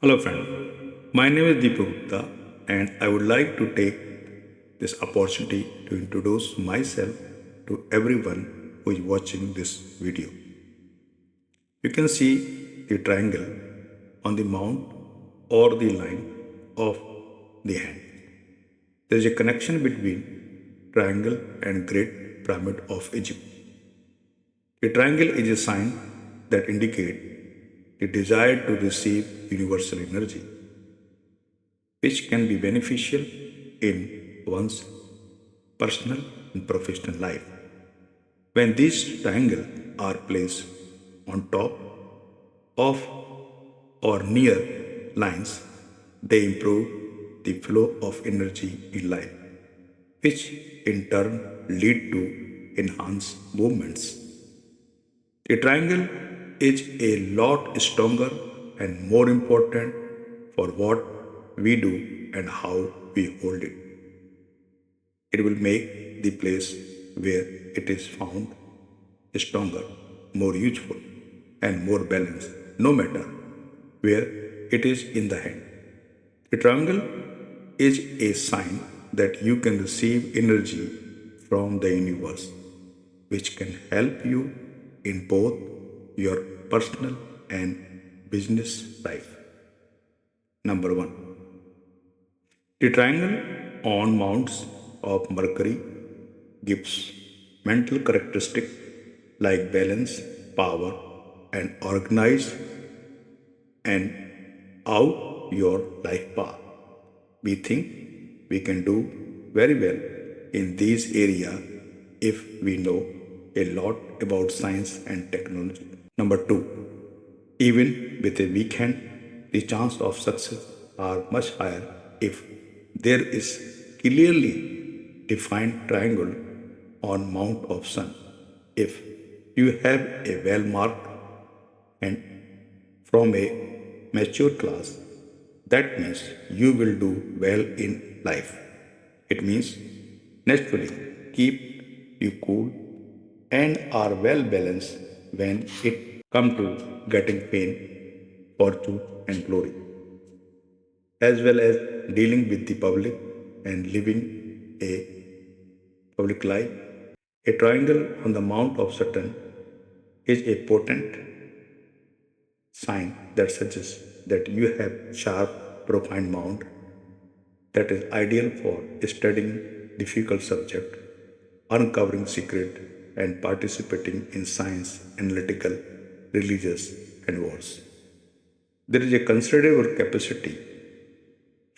Hello, friend. My name is Deepak Gupta, and I would like to take this opportunity to introduce myself to everyone who is watching this video. You can see the triangle on the mount or the line of the hand. There is a connection between triangle and Great Pyramid of Egypt. The triangle is a sign that indicates the desire to receive universal energy, which can be beneficial in one's personal and professional life. When these triangles are placed on top of or near lines, they improve the flow of energy in life, which in turn lead to enhanced movements. A triangle is a lot stronger and more important for what we do and how we hold it. It will make the place where it is found stronger, more useful, and more balanced, no matter where it is in the hand. A triangle is a sign that you can receive energy from the universe, which can help you in both your personal and business life. Number one, the triangle on mounts of Mercury gives mental characteristics like balance, power, and organize and out your life path. We think we can do very well in these areas if we know a lot about science and technology. Number two, even with a weak hand, the chance of success are much higher if there is clearly defined triangle on mount of sun. If you have a well marked and from a mature class, that means you will do well in life. It means naturally keep you cool and are well balanced when it come to getting fame, fortune and glory, as well as dealing with the public and living a public life. A triangle on the Mount of Saturn is a potent sign that suggests that you have sharp, profound mind that is ideal for studying difficult subject, uncovering secret, and participating in science, analytical, religious, and wars. There is a considerable capacity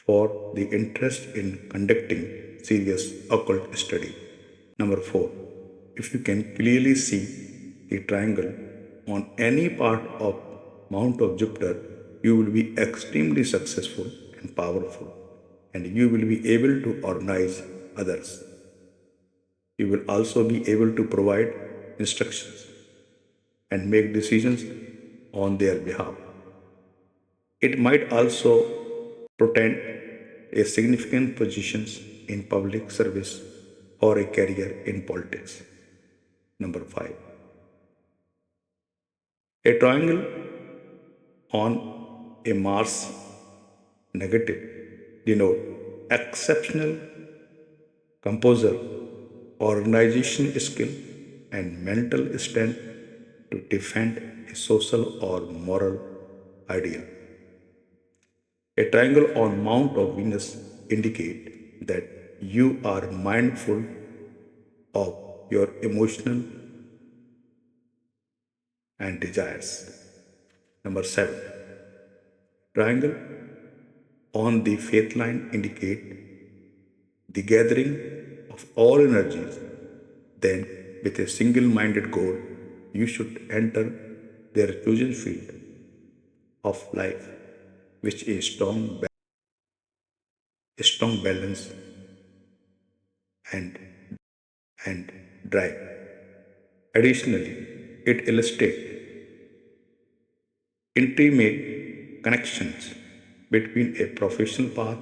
for the interest in conducting serious occult study. Number four, if you can clearly see the triangle on any part of Mount of Jupiter, you will be extremely successful and powerful, and you will be able to organize others. You will also be able to provide instructions and make decisions on their behalf. It might also portend a significant positions in public service or a career in politics. Number five, a triangle on a Mars negative denote exceptional composure, organization skill, and mental strength to defend a social or moral ideal. A triangle on Mount of Venus indicate that you are mindful of your emotional and desires. Number seven, triangle on the faith line indicate the gathering of all energies. Then, with a single-minded goal, you should enter their chosen field of life, which is strong balance and and drive. Additionally, it illustrates intimate connections between a professional path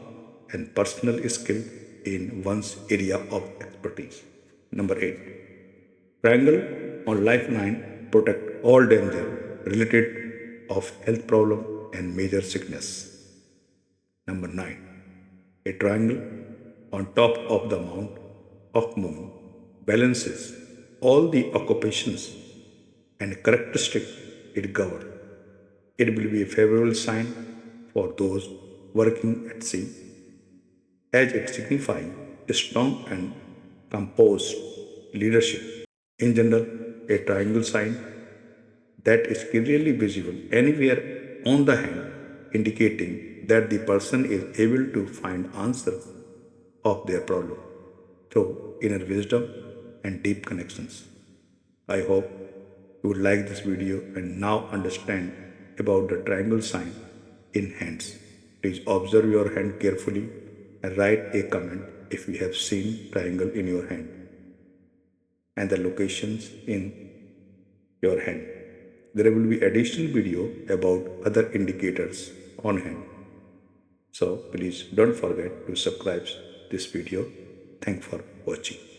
and personal skill in one's area of expertise. Number 8. Triangle or lifeline protect all danger related of health problem and major sickness. Number 9. A triangle on top of the mount of moon balances all the occupations and characteristics it governs. It will be a favorable sign for those working at sea, as it signifies strong and composed leadership. In general, a triangle sign that is clearly visible anywhere on the hand, indicating that the person is able to find answers of their problem through inner wisdom and deep connections. I hope you would like this video and now understand about the triangle sign in hands. Please observe your hand carefully and write a comment if you have seen triangle in your hand and the locations in your hand. There will be additional video about other indicators on hand. So please don't forget to subscribe this video. Thanks for watching.